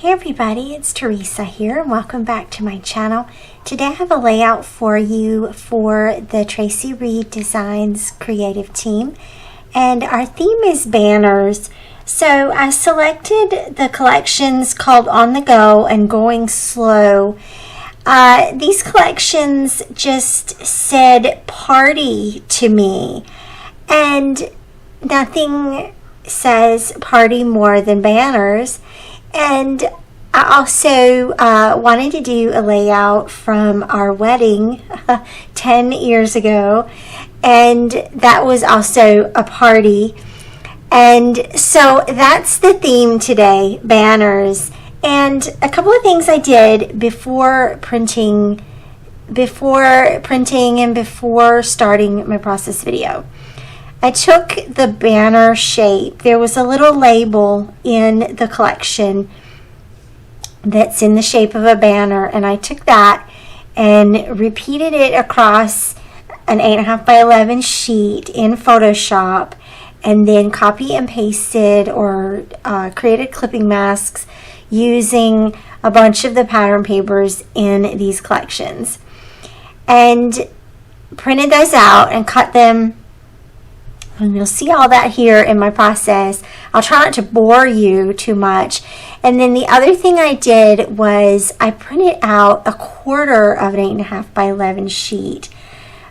Hey everybody, it's Theresa here and welcome back to my channel. Today I have a layout for you for the Traci Reed Designs creative team, and our theme is banners. So I selected the collections called On the Go and Going Slow. These collections just said party to me, and nothing says party more than banners. And I also wanted to do a layout from our wedding 10 years ago, and that was also a party. And so that's the theme today, banners. And a couple of things I did before printing and before starting my process video. I took the banner shape. There was a little label in the collection that's in the shape of a banner, and I took that and repeated it across an 8.5 by 11 sheet in Photoshop, and then copy and pasted or created clipping masks using a bunch of the pattern papers in these collections, and printed those out and cut them. And you'll see all that here in my process. I'll try not to bore you too much. And then the other thing I did was I printed out 1/4 of an 8.5 by 11 sheet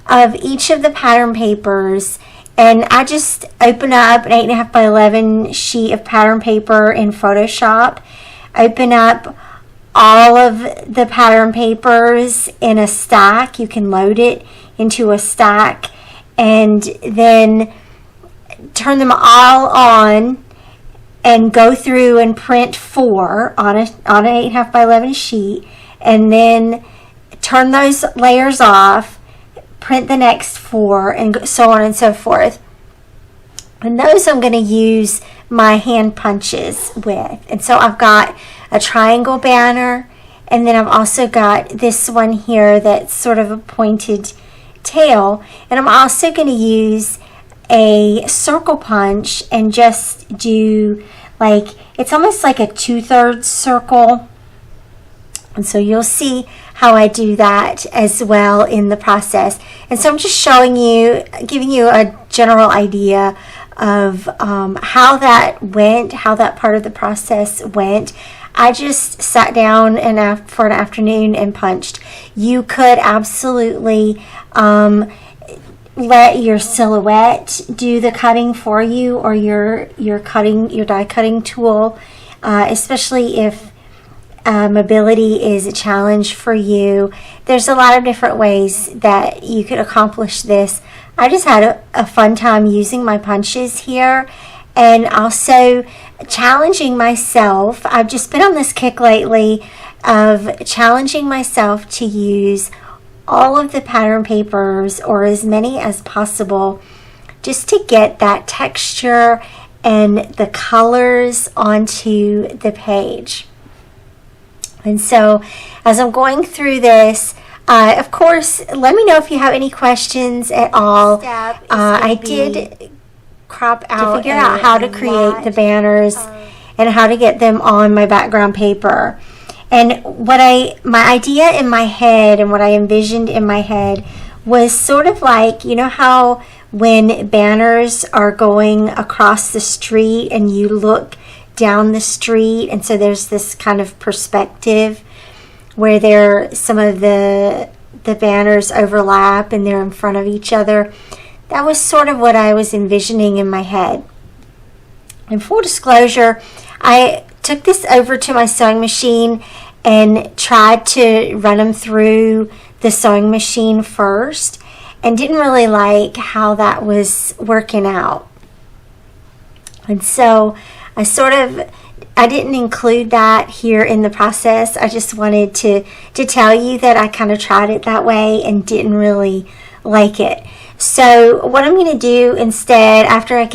of each of the pattern papers. And I just open up an 8.5 by 11 sheet of pattern paper in Photoshop, open up all of the pattern papers in a stack. You can load it into a stack, and then turn them all on and go through and print 4 on an 8.5 by 11 sheet, and then turn those layers off, print the next 4, and so on and so forth. And those I'm going to use my hand punches with. And so I've got a triangle banner, and then I've also got this one here that's sort of a pointed tail, and I'm also going to use a circle punch and just do like, it's almost like a 2/3 circle. And so you'll see how I do that as well in the process. And so I'm just showing you, giving you a general idea of how that went, how that part of the process went. I just sat down for an afternoon and punched. You could absolutely let your silhouette do the cutting for you, or your die cutting tool, especially if mobility is a challenge for you. There's a lot of different ways that you could accomplish this. I just had a fun time using my punches here, and also challenging myself. I've just been on this kick lately of challenging myself to use all of the pattern papers, or as many as possible, just to get that texture and the colors onto the page. And so as I'm going through this, of course, let me know if you have any questions at all. I did crop out to figure out how to create the banners and how to get them on my background paper. And my idea in my head and what I envisioned in my head was sort of like, you know how when banners are going across the street and you look down the street, and so there's this kind of perspective where some of the banners overlap and they're in front of each other. That was sort of what I was envisioning in my head. In full disclosure, I took this over to my sewing machine and tried to run them through the sewing machine first, and didn't really like how that was working out. And so I didn't include that here in the process. I just wanted to tell you that I kind of tried it that way and didn't really like it. So what I'm going to do instead, after I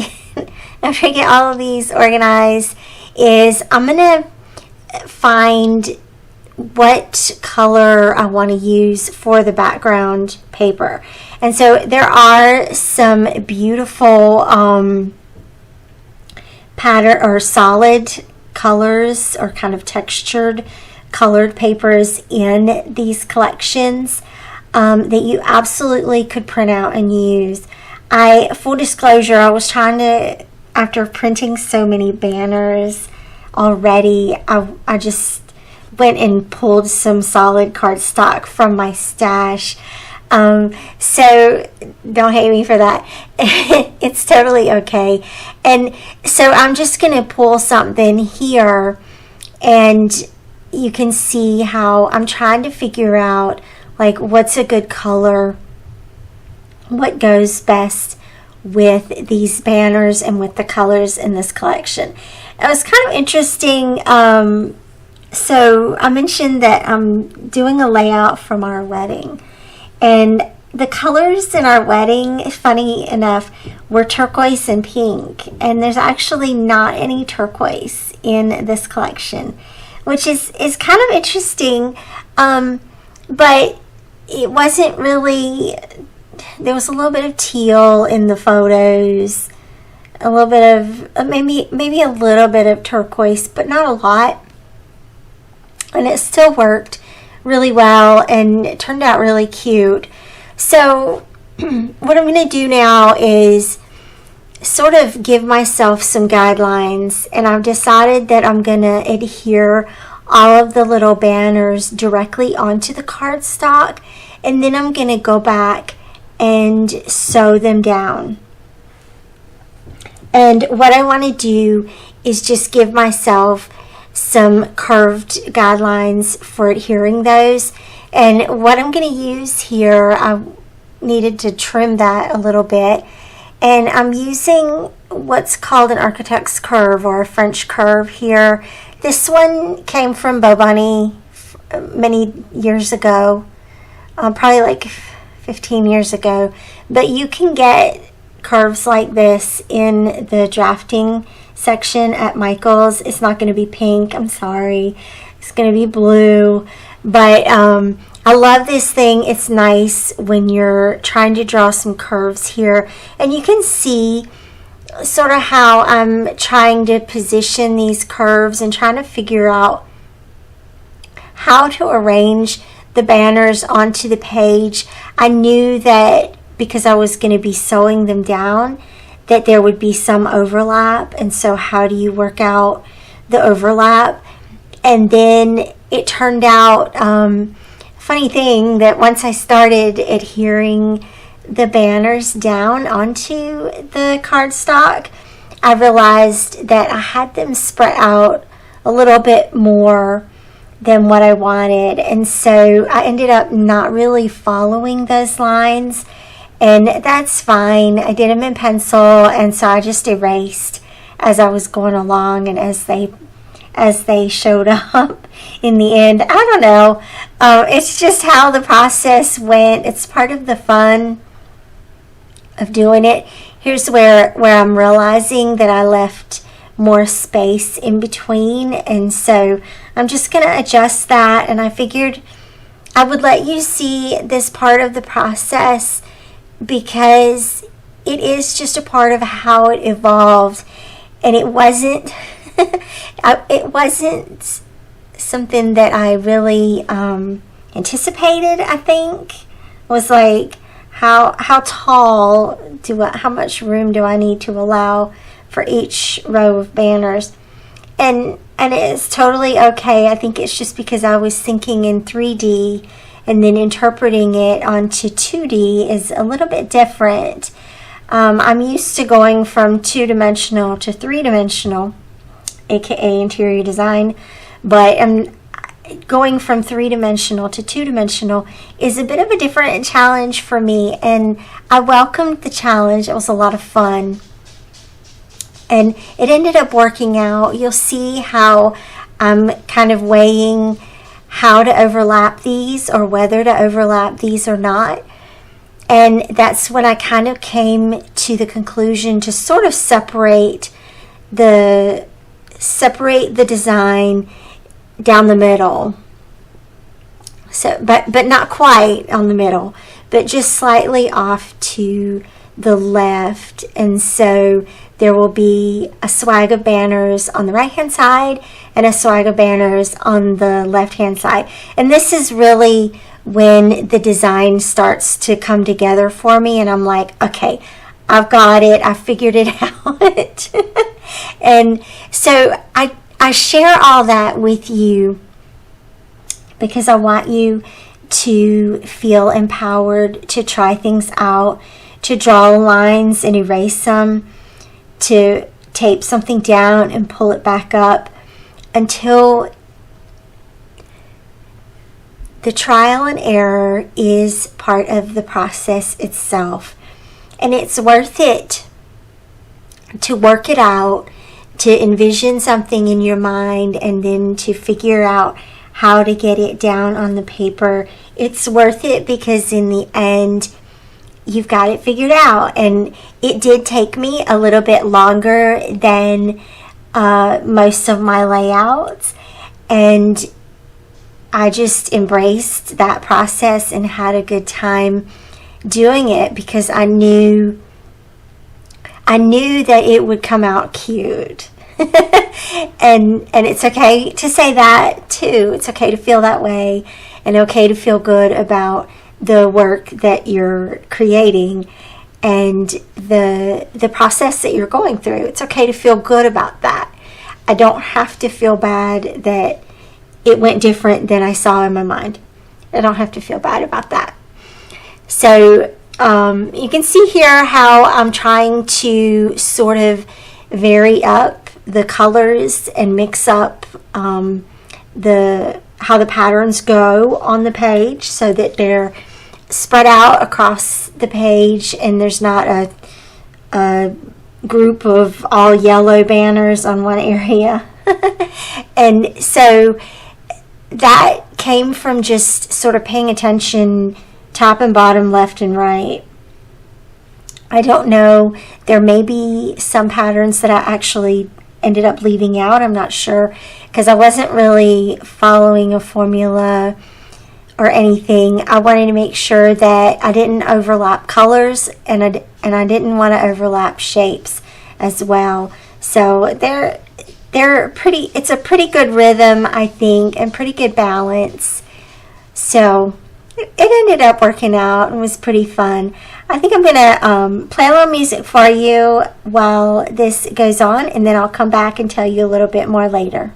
get all of these organized, is I'm going to find what color I want to use for the background paper. And so there are some beautiful pattern or solid colors or kind of textured colored papers in these collections that you absolutely could print out and use. Full disclosure, I was trying to, after printing so many banners already, I just went and pulled some solid cardstock from my stash. So don't hate me for that. It's totally okay. And so I'm just going to pull something here, and you can see how I'm trying to figure out like what's a good color, what goes best with these banners and with the colors in this collection. It was kind of interesting. So I mentioned that I'm doing a layout from our wedding, and the colors in our wedding, funny enough, were turquoise and pink, and there's actually not any turquoise in this collection, which is kind of interesting. But it wasn't really, there was a little bit of teal in the photos, a little bit of maybe a little bit of turquoise, but not a lot. And it still worked really well, and it turned out really cute. So what I'm going to do now is sort of give myself some guidelines, and I've decided that I'm going to adhere all of the little banners directly onto the cardstock, and then I'm going to go back and sew them down. And what I want to do is just give myself some curved guidelines for adhering those. And what I'm going to use here, I needed to trim that a little bit, and I'm using what's called an architect's curve or a French curve here. This one came from Bo Bunny many years ago, probably like 15 years ago, but you can get curves like this in the drafting section at Michael's. It's not going to be pink, I'm sorry, it's going to be blue, but I love this thing. It's nice when you're trying to draw some curves here, and you can see sort of how I'm trying to position these curves and trying to figure out how to arrange the banners onto the page. I knew that because I was going to be sewing them down that there would be some overlap, and so how do you work out the overlap? And then it turned out, funny thing, that once I started adhering the banners down onto the cardstock, I realized that I had them spread out a little bit more than what I wanted, and so I ended up not really following those lines, and that's fine. I did them in pencil, and so I just erased as I was going along, and as they showed up in the end. I don't know. It's just how the process went. It's part of the fun of doing it. Here's where I'm realizing that I left more space in between, and so I'm just going to adjust that, and I figured I would let you see this part of the process because it is just a part of how it evolved, and it wasn't it wasn't something that I really anticipated. I think was like how tall how much room do I need to allow for each row of banners, and it's totally okay. I think it's just because I was thinking in 3D, and then interpreting it onto 2D is a little bit different. I'm used to going from 2-dimensional to 3-dimensional, aka interior design, but going from 3-dimensional to 2-dimensional is a bit of a different challenge for me, and I welcomed the challenge. It was a lot of fun, and it ended up working out. You'll see how I'm kind of weighing how to overlap these, or whether to overlap these or not. And that's when I kind of came to the conclusion to sort of separate the design down the middle. So, but not quite on the middle, but just slightly off to the left. And so there will be a swag of banners on the right hand side and a swag of banners on the left hand side. And this is really when the design starts to come together for me, and I'm like, okay, I've got it, I figured it out. And so I share all that with you because I want you to feel empowered to try things out, to draw lines and erase them, to tape something down and pull it back up until the trial and error is part of the process itself. And it's worth it to work it out, to envision something in your mind, and then to figure out how to get it down on the paper. It's worth it because in the end, you've got it figured out. And it did take me a little bit longer than most of my layouts. And I just embraced that process and had a good time doing it because I knew that it would come out cute. and it's okay to say that too. It's okay to feel that way, and okay to feel good about the work that you're creating and the process that you're going through. It's okay to feel good about that. I don't have to feel bad that it went different than I saw in my mind. I don't have to feel bad about that. So you can see here how I'm trying to sort of vary up the colors and mix up how the patterns go on the page so that they're spread out across the page and there's not a group of all yellow banners on one area. And so that came from just sort of paying attention top and bottom, left and right. I don't know, there may be some patterns that I actually ended up leaving out. I'm not sure because I wasn't really following a formula or anything. I wanted to make sure that I didn't overlap colors and I didn't want to overlap shapes as well. So they're pretty, it's a pretty good rhythm, I think, and pretty good balance. So it ended up working out and was pretty fun. I think I'm going to play a little music for you while this goes on, and then I'll come back and tell you a little bit more later.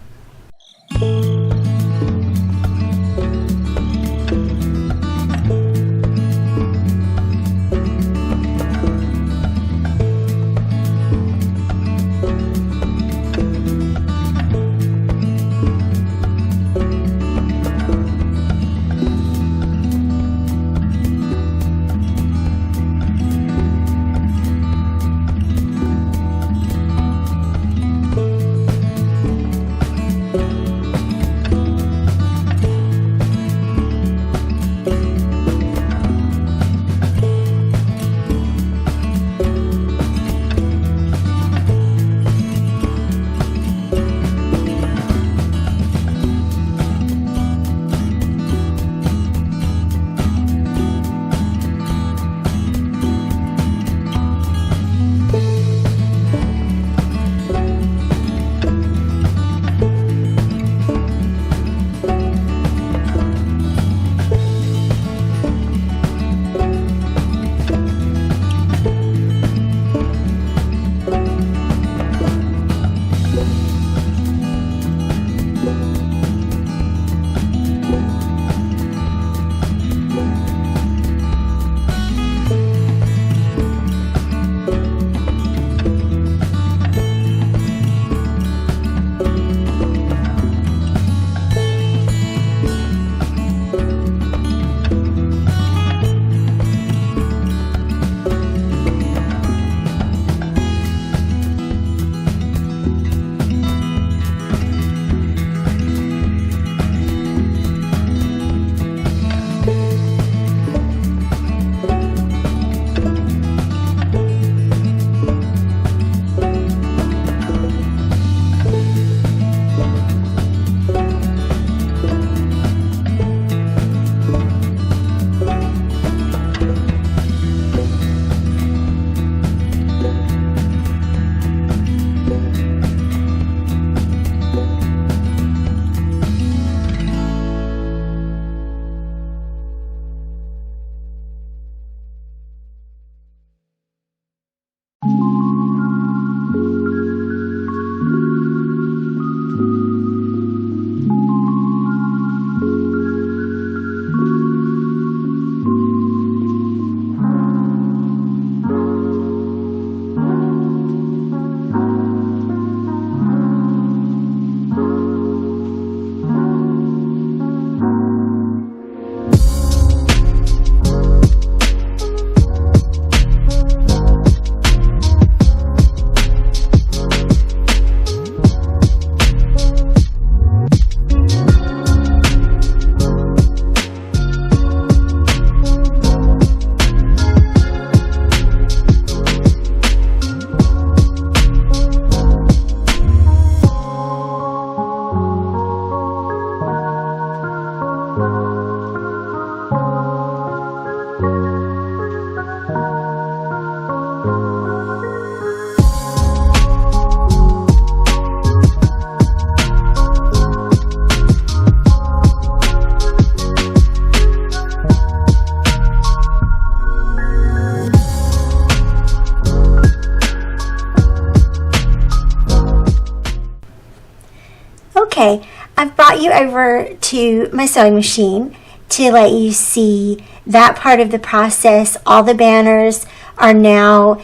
Okay, I've brought you over to my sewing machine to let you see that part of the process. All the banners are now,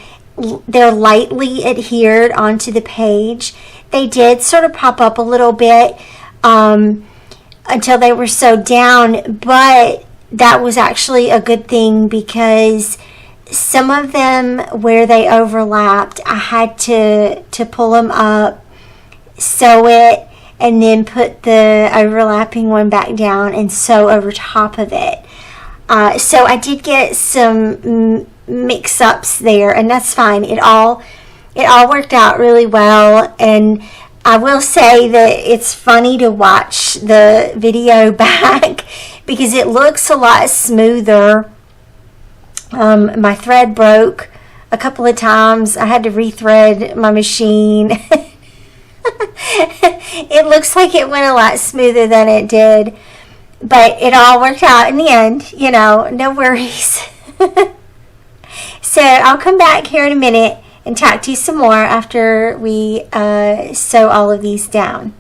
they're lightly adhered onto the page. They did sort of pop up a little bit until they were sewed down, but that was actually a good thing because some of them where they overlapped, I had to pull them up, sew it, and then put the overlapping one back down and sew over top of it. So I did get some mix-ups there, and that's fine. It all worked out really well, and I will say that it's funny to watch the video back because it looks a lot smoother. My thread broke a couple of times. I had to rethread my machine. It looks like it went a lot smoother than it did, but it all worked out in the end, no worries. So I'll come back here in a minute and talk to you some more after we sew all of these down.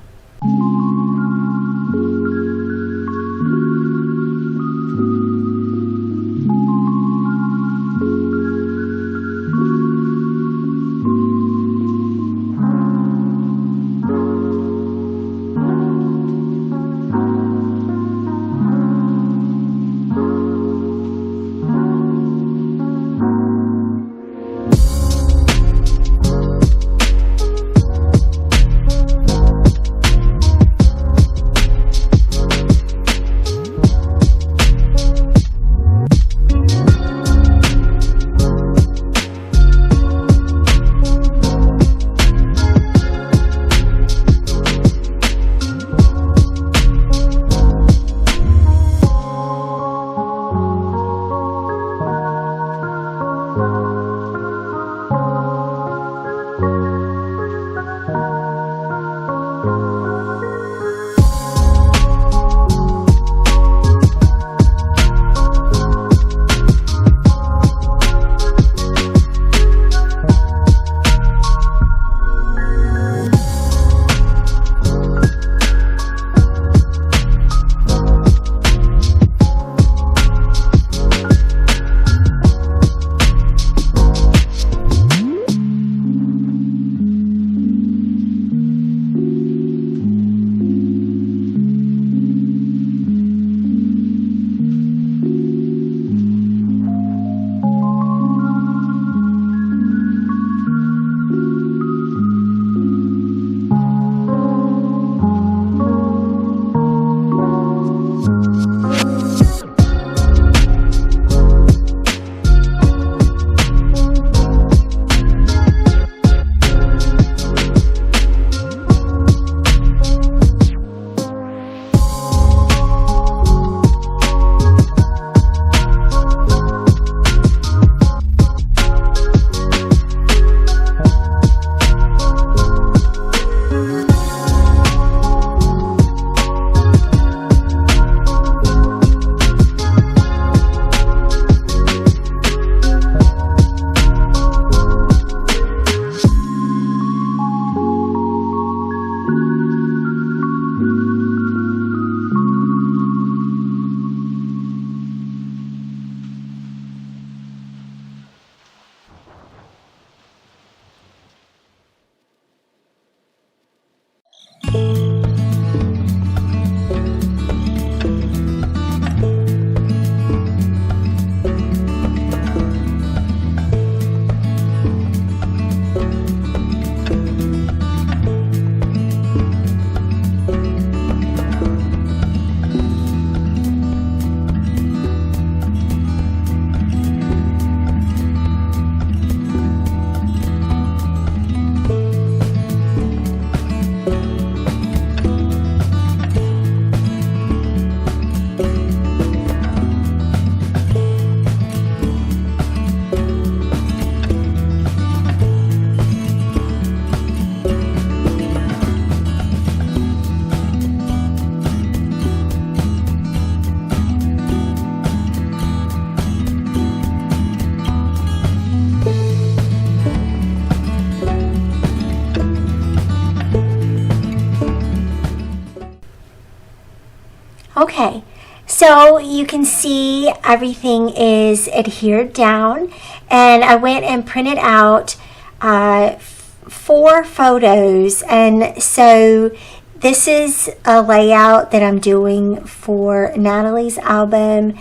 Okay, so you can see everything is adhered down, and I went and printed out 4 photos, and so this is a layout that I'm doing for Natalie's album.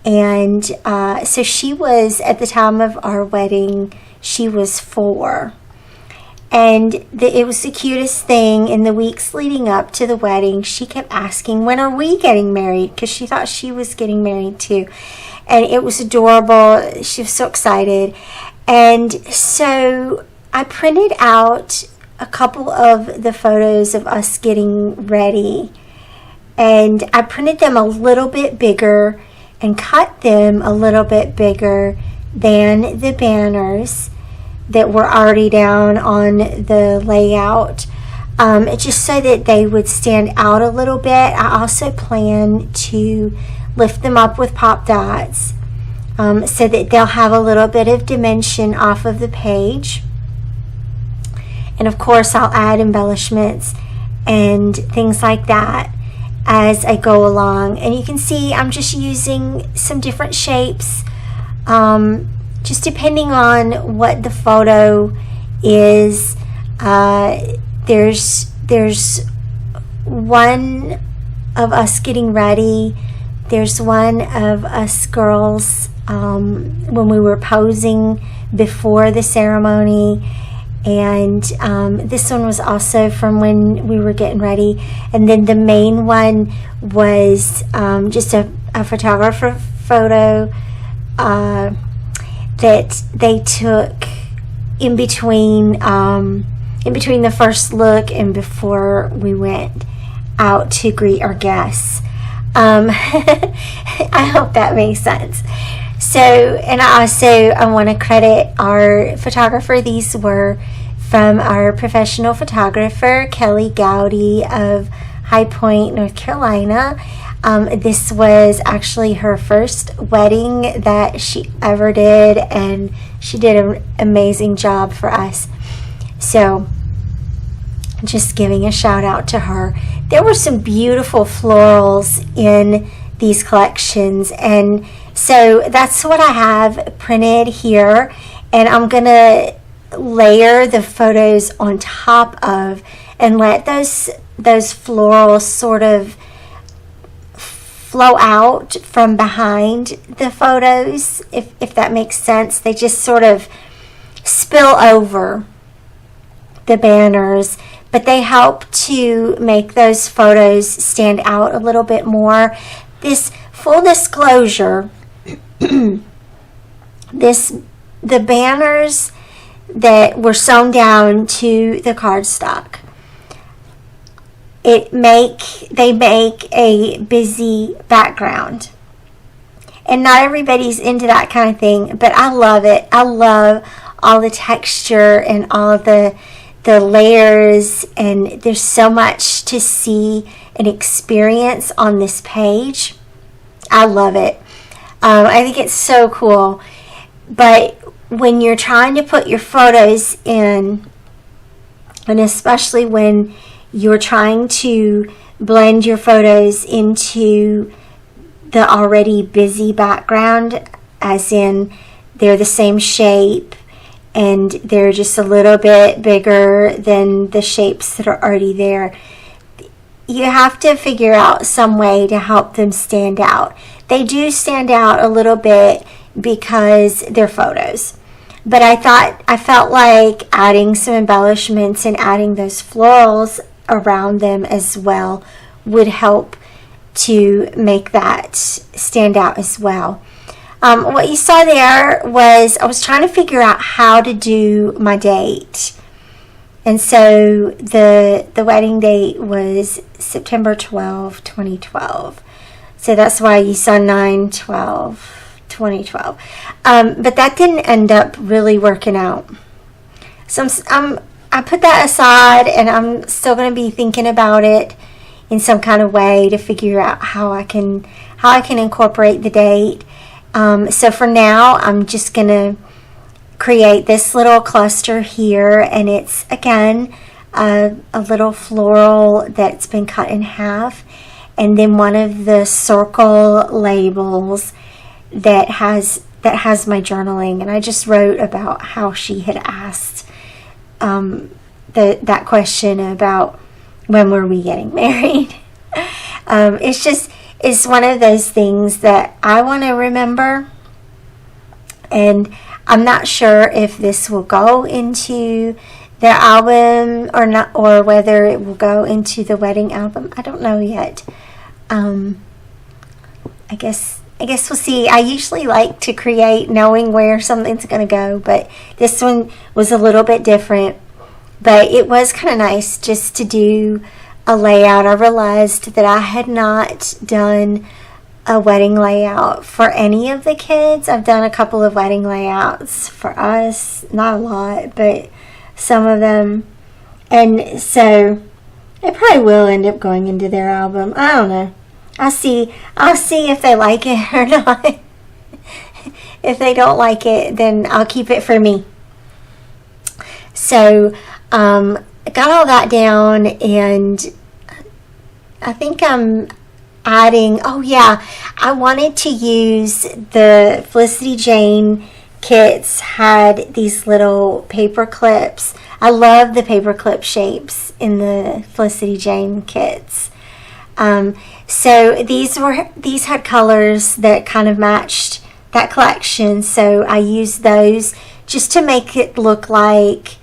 And so she was, at the time of our wedding, she was 4. And it was the cutest thing. In the weeks leading up to the wedding, she kept asking, when are we getting married? Because she thought she was getting married too. And it was adorable. She was so excited. And so I printed out a couple of the photos of us getting ready. And I printed them a little bit bigger and cut them a little bit bigger than the banners that were already down on the layout, just so that they would stand out a little bit. I also plan to lift them up with pop dots, so that they'll have a little bit of dimension off of the page. And of course I'll add embellishments and things like that as I go along. And you can see I'm just using some different shapes, just depending on what the photo is. There's one of us getting ready. There's one of us girls when we were posing before the ceremony. And this one was also from when we were getting ready. And then the main one was just a photographer photo that they took in between the first look and before we went out to greet our guests. I hope that makes sense. So, and I want to credit our photographer. These were from our professional photographer, Kelly Gowdy of High Point, North Carolina. This was actually her first wedding that she ever did, and she did an amazing job for us. So, just giving a shout out to her. There were some beautiful florals in these collections, and so that's what I have printed here, and I'm gonna layer the photos on top of and let those florals sort of flow out from behind the photos, if that makes sense. They just sort of spill over the banners, but they help to make those photos stand out a little bit more. This, full disclosure, the banners that were sewn down to the cardstock, they make a busy background, and not everybody's into that kind of thing, but I love it. I love all the texture and all of the layers, and there's so much to see and experience on this page. I love it. I think it's so cool. But when you're trying to put your photos in, and especially when you're trying to blend your photos into the already busy background, as in they're the same shape and they're just a little bit bigger than the shapes that are already there, you have to figure out some way to help them stand out. They do stand out a little bit because they're photos, but I felt like adding some embellishments and adding those florals around them as well would help to make that stand out as well. What you saw there was I was trying to figure out how to do my date. And so the wedding date was September 12, 2012. So that's why you saw 9/12/2012. But that didn't end up really working out. So I put that aside, and I'm still going to be thinking about it in some kind of way to figure out how I can incorporate the date. So for now, I'm just going to create this little cluster here, and it's again a little floral that's been cut in half, and then one of the circle labels that has my journaling. And I just wrote about how she had asked that question about when were we getting married. It's one of those things that I want to remember, and I'm not sure if this will go into their album or not, or whether it will go into the wedding album. I don't know yet. I guess we'll see. I usually like to create knowing where something's going to go, but this one was a little bit different. But it was kind of nice just to do a layout. I realized that I had not done a wedding layout for any of the kids. I've done a couple of wedding layouts for us, not a lot, but some of them. And so it probably will end up going into their album. I don't know. I'll see if they like it or not. If they don't like it, then I'll keep it for me. So I got all that down, and I think I'm adding, I wanted to use the Felicity Jane kits had these little paper clips. I love the paper clip shapes in the Felicity Jane kits. So these had colors that kind of matched that collection, so I used those just to make it look like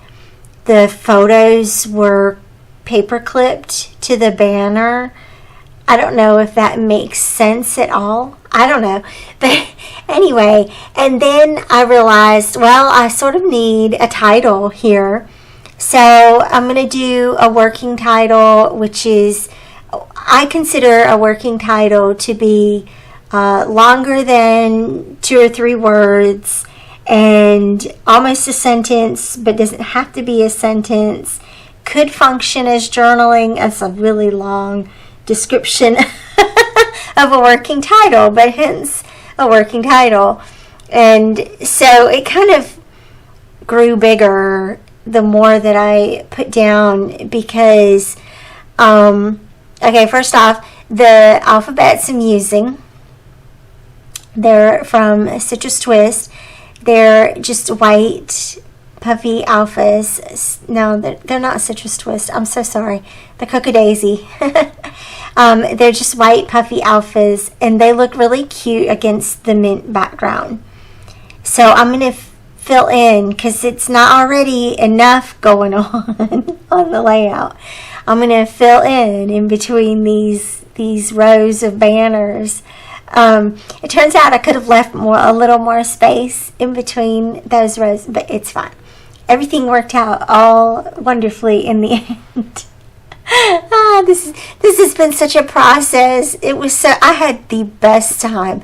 the photos were paper clipped to the banner. I don't know if that makes sense at all. I don't know. But anyway, and then I realized, well, I sort of need a title here. So I'm going to do a working title, which is, I consider a working title to be longer than 2 or 3 words and almost a sentence, but doesn't have to be a sentence. Could function as journaling. As a really long description of a working title, but hence a working title. And so it kind of grew bigger the more that I put down, because first off, the alphabets I'm using, they're from Citrus Twist. They're just white puffy alphas. No, they're not Citrus Twist. I'm so sorry. The Cocoa Daisy. They're just white puffy alphas, and they look really cute against the mint background. So I'm going to fill in, because it's not already enough going on the layout. I'm going to fill in between these rows of banners. It turns out I could have left a little more space in between those rows, but it's fine. Everything worked out all wonderfully in the end. This has been such a process. I had the best time.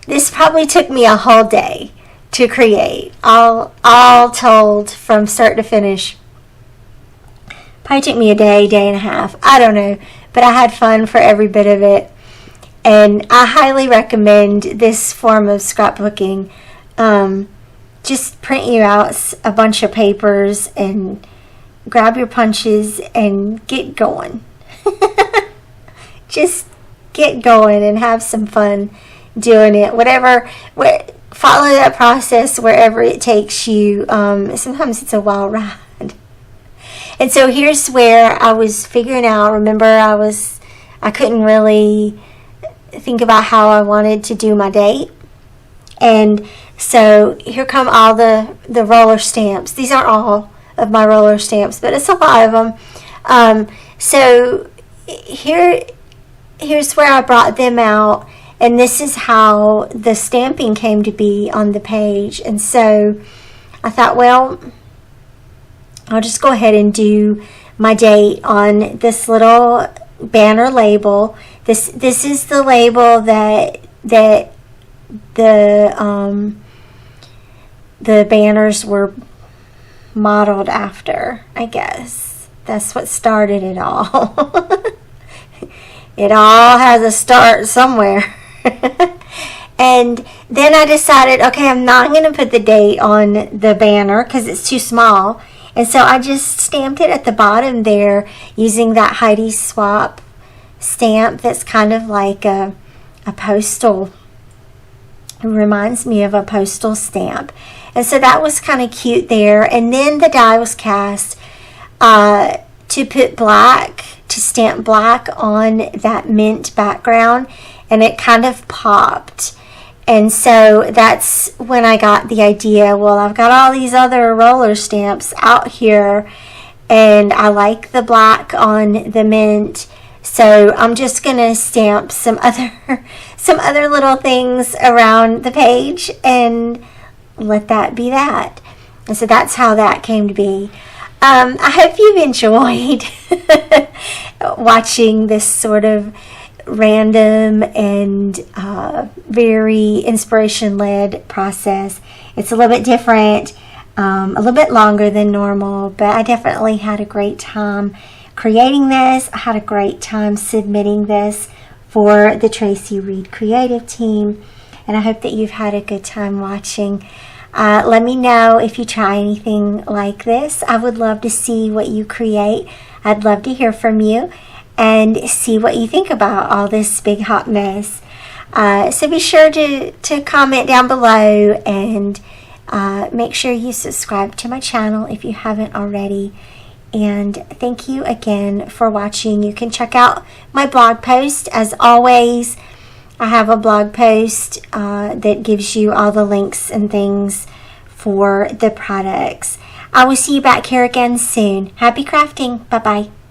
This probably took me a whole day to create, all told, from start to finish. Probably took me a day and a half. I don't know, but I had fun for every bit of it. And I highly recommend this form of scrapbooking. Just print you out a bunch of papers and grab your punches and get going. Just get going and have some fun doing it. Follow that process wherever it takes you. Sometimes it's a wild ride. And so here's where I was figuring out. Remember, I couldn't really think about how I wanted to do my date. And so here come all the roller stamps. These aren't all of my roller stamps, but it's a lot of them. So here's where I brought them out, and this is how the stamping came to be on the page. And so I thought, well, I'll just go ahead and do my date on this little banner label. This is the label that the banners were modeled after, I guess. That's what started it all. It all has a start somewhere. And then I decided, okay, I'm not going to put the date on the banner because it's too small. And so I just stamped it at the bottom there using that Heidi Swap stamp that's kind of like a postal. It reminds me of a postal stamp. And so that was kind of cute there. And then the die was cast to put black, to stamp black on that mint background, and it kind of popped. And so that's when I got the idea, well, I've got all these other roller stamps out here, and I like the black on the mint, so I'm just gonna stamp some other little things around the page and let that be that. And so that's how that came to be. I hope you've enjoyed watching this sort of random and very inspiration-led process. It's a little bit different, a little bit longer than normal, but I definitely had a great time creating this. I had a great time submitting this for the Traci Reed Creative Team, and I hope that you've had a good time watching. Let me know if you try anything like this. I would love to see what you create. I'd love to hear from you and see what you think about all this big hot mess. So be sure to comment down below, and make sure you subscribe to my channel if you haven't already. And thank you again for watching. You can check out my blog post. As always, I have a blog post that gives you all the links and things for the products. I will see you back here again soon. Happy crafting. Bye-bye.